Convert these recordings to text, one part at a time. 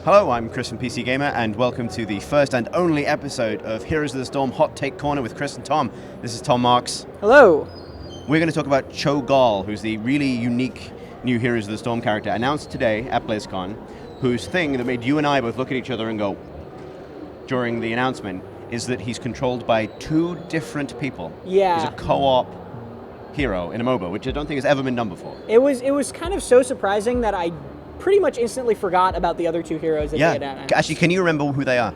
Hello, I'm Chris from PC Gamer, and welcome to the first and only episode of Heroes of the Storm Hot Take Corner with Chris and Tom. This is Tom Marks. Hello. We're going to talk about Cho'gall, who's the really unique new Heroes of the Storm character announced today at BlizzCon, whose thing that made you and I both look at each other and go, during the announcement, is that he's controlled by two different people. Yeah. He's a co-op hero in a MOBA, which I don't think has ever been done before. It was kind of so surprising that I pretty much instantly forgot about the other two heroes that they had announced. Actually, can you remember who they are?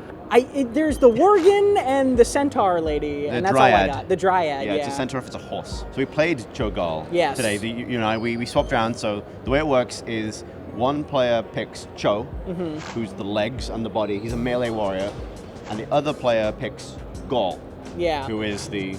There's the Worgen and the Centaur lady, and that's Dryad. all I got. The Dryad, yeah. It's a Centaur if it's a horse. So we played Cho'gall Yes. today. You and I, we swapped around. So the way it works is one player picks Cho, who's the legs and the body. He's a melee warrior. And the other player picks Gall, who is the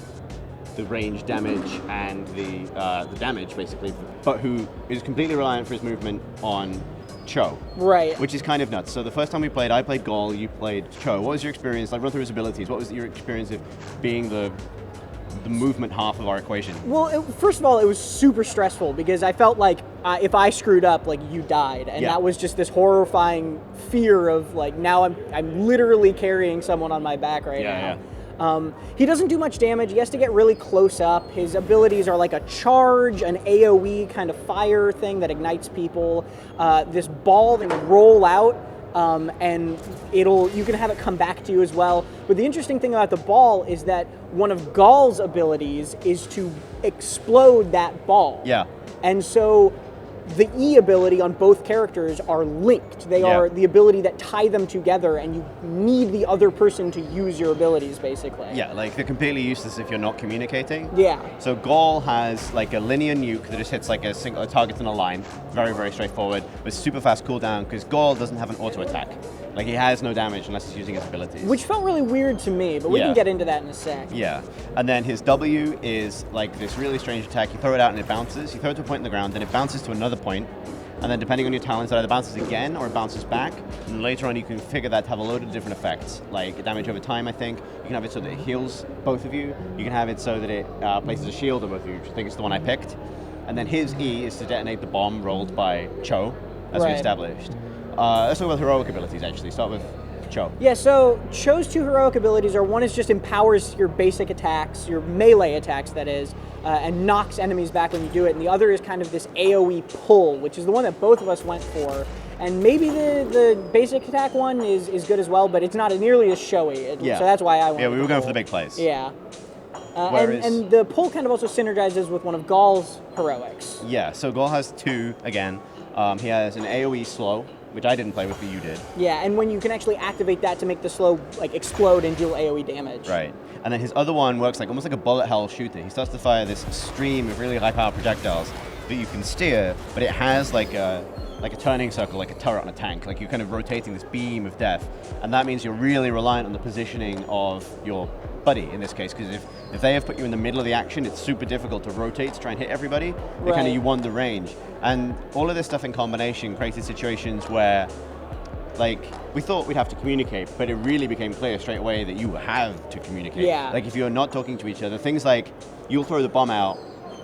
range damage and the damage, basically, but who is completely reliant for his movement on Cho. Right. Which is kind of nuts. So the first time we played, I played Gall, you played Cho. What was your experience? Like, run through his abilities. What was your experience of being the movement half of our equation? Well, first of all, it was super stressful because I felt like if I screwed up, like, you died. And that was just this horrifying fear of, like, now I'm literally carrying someone on my back right now. Yeah. He doesn't do much damage. He has to get really close up. His abilities are like a charge, an AoE kind of fire thing that ignites people. This ball that can roll out, and you can have it come back to you as well. But the interesting thing about the ball is that one of Gall's abilities is to explode that ball. Yeah. And so the E ability on both characters are linked. They are the ability that tie them together, and you need the other person to use your abilities, basically. Yeah, like they're completely useless if you're not communicating. Yeah. So Gall has like a linear nuke that just hits like a target in a line. Very, very straightforward, with super fast cooldown, because Gall doesn't have an auto attack. Like, he has no damage unless he's using his abilities. Which felt really weird to me, but we can get into that in a sec. Yeah. And then his W is like this really strange attack. You throw it out and it bounces. You throw it to a point in the ground, then it bounces to another point. And then depending on your talents, it either bounces again or it bounces back. And later on, you can configure that to have a load of different effects, like damage over time, I think. You can have it so that it heals both of you. You can have it so that it places a shield on both of you, which I think is the one I picked. And then his E is to detonate the bomb rolled by Cho, as we established. Let's talk about heroic abilities, actually. Start with Cho. Yeah, so Cho's two heroic abilities are, one is just empowers your basic attacks, your melee attacks, that is, and knocks enemies back when you do it. And the other is kind of this AoE pull, which is the one that both of us went for. And maybe the basic attack one is good as well, but it's not nearly as showy. So that's why I went. Yeah, we were going for the big plays. Yeah. And the pull kind of also synergizes with one of Gall's heroics. Yeah, so Gall has two, again. He has an AoE slow, which I didn't play with, but you did. Yeah, and when you can actually activate that to make the slow like explode and deal AoE damage. Right. And then his other one works like almost like a bullet hell shooter. He starts to fire this stream of really high-powered projectiles that you can steer, but it has like a turning circle, like a turret on a tank. Like, you're kind of rotating this beam of death, and that means you're really reliant on the positioning of your buddy in this case, because if they have put you in the middle of the action, it's super difficult to rotate to try and hit everybody. Kind of you want the range, and all of this stuff in combination created situations where, like, we thought we'd have to communicate, but it really became clear straight away that you have to communicate. Yeah. Like, if you're not talking to each other, things like you'll throw the bomb out,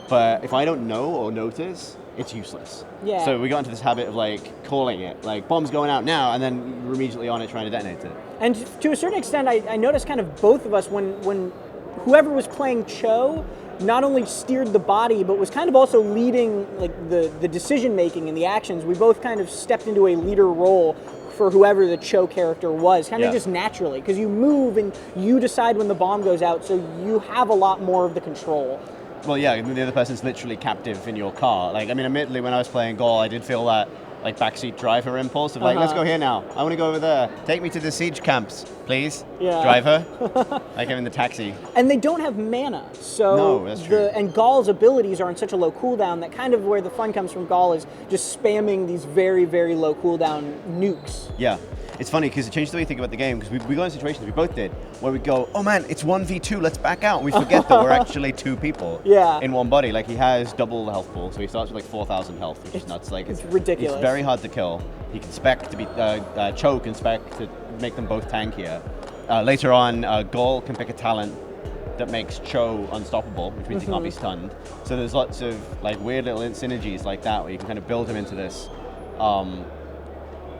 but if I don't know or notice, it's useless. Yeah. So we got into this habit of like calling it, like, bomb's going out now, and then we're immediately on it trying to detonate it. And to a certain extent, I noticed kind of both of us when whoever was playing Cho not only steered the body, but was kind of also leading like the decision making and the actions. We both kind of stepped into a leader role for whoever the Cho character was, kind of just naturally, because you move and you decide when the bomb goes out, so you have a lot more of the control. Well, yeah, the other person's literally captive in your car. Like, I mean, admittedly, when I was playing Gall, I did feel that, like, backseat driver impulse of, like, let's go here now. I want to go over there. Take me to the siege camps, please. Yeah. Driver. Like, I'm in the taxi. And they don't have mana, so... No, that's true. And Gall's abilities are on such a low cooldown that kind of where the fun comes from Gall is just spamming these very, very low cooldown nukes. Yeah. It's funny because it changed the way you think about the game, because we got in situations, we both did, where we go, oh man, it's 1v2, let's back out. And we forget that we're actually two people in one body. Like, he has double the health pool, so he starts with like 4,000 health, which is nuts. Like, it's ridiculous. It's very hard to kill. He can spec to be, Cho can spec to make them both tankier. Later on, Gall can pick a talent that makes Cho unstoppable, which means he can't be stunned. So there's lots of like weird little synergies like that, where you can kind of build him into this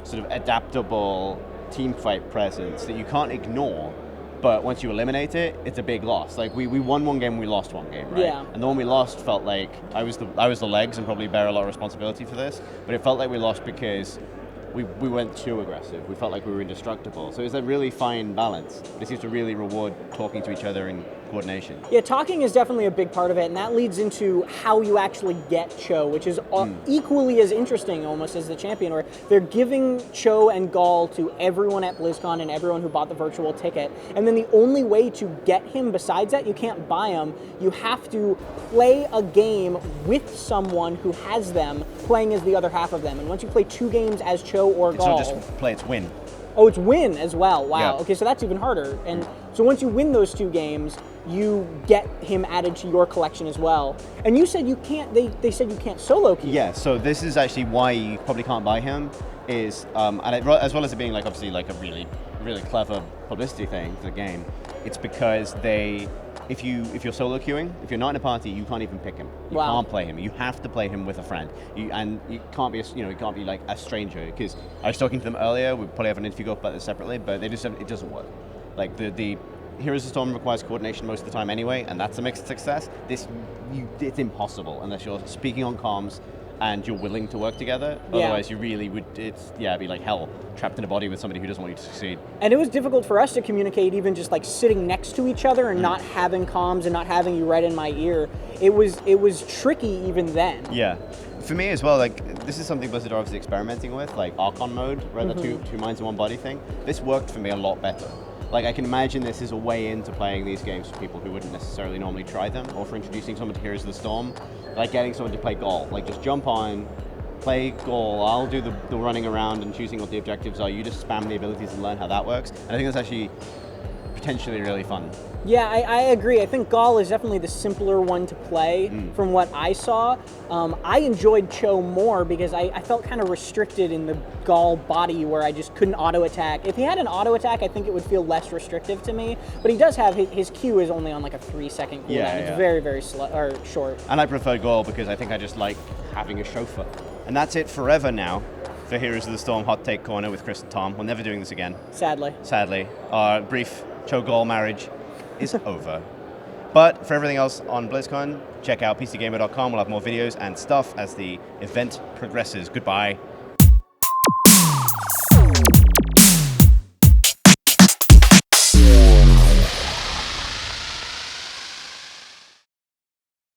sort of adaptable team fight presence that you can't ignore. But once you eliminate it, it's a big loss. Like we won one game, we lost one game, right? Yeah. And the one we lost felt like I was the legs and probably bear a lot of responsibility for this. But it felt like we lost because we went too aggressive. We felt like we were indestructible. So it's a really fine balance. But it seems to really reward talking to each other and coordination. Yeah, talking is definitely a big part of it, and that leads into how you actually get Cho, which is equally as interesting almost as the champion, where they're giving Cho and Gall to everyone at BlizzCon and everyone who bought the virtual ticket, and then the only way to get him besides that, you can't buy him, you have to play a game with someone who has them playing as the other half of them, and once you play 2 games as Cho or It's Gall... not just play, it's win. Oh, it's win as well. Wow. Yeah. Okay, so that's even harder. And so once you win those 2 games, you get him added to your collection as well. And you said you can't, they said you can't solo queue. Yeah, so this is actually why you probably can't buy him, is, as well as it being like obviously like a really, really clever publicity thing for the game, it's because if you're solo queuing, if you're not in a party, you can't even pick him. You can't play him. You have to play him with a friend. You can't be, you can't be like a stranger. Because I was talking to them earlier. We probably have an interview about this separately, but it doesn't work. Like the Heroes of the Storm requires coordination most of the time anyway, and that's a mixed success. It's impossible unless you're speaking on comms and you're willing to work together. Yeah. Otherwise, you really would. It'd be like hell, trapped in a body with somebody who doesn't want you to succeed. And it was difficult for us to communicate, even just like sitting next to each other and not having comms and not having you right in my ear. It was tricky even then. Yeah. For me as well, like this is something Blizzard are obviously experimenting with, like Archon mode, right? The two minds in one body thing. This worked for me a lot better. Like I can imagine this is a way into playing these games for people who wouldn't necessarily normally try them, or for introducing someone to Heroes of the Storm, like getting someone to play Gall. Like just jump on, play Gall, I'll do the running around and choosing what the objectives are, you just spam the abilities and learn how that works. And I think that's actually potentially really fun. Yeah, I agree. I think Gall is definitely the simpler one to play from what I saw. I enjoyed Cho more because I felt kind of restricted in the Gall body where I just couldn't auto-attack. If he had an auto-attack, I think it would feel less restrictive to me. But he does have, his Q is only on like a 3-second cooldown. It's very, very slow, or short. And I prefer Gall because I think I just like having a chauffeur. And that's it forever now for Heroes of the Storm Hot Take Corner with Chris and Tom. We're never doing this again. Sadly. Our brief Cho'gall marriage is over. But for everything else on BlizzCon, check out PCGamer.com. We'll have more videos and stuff as the event progresses. Goodbye.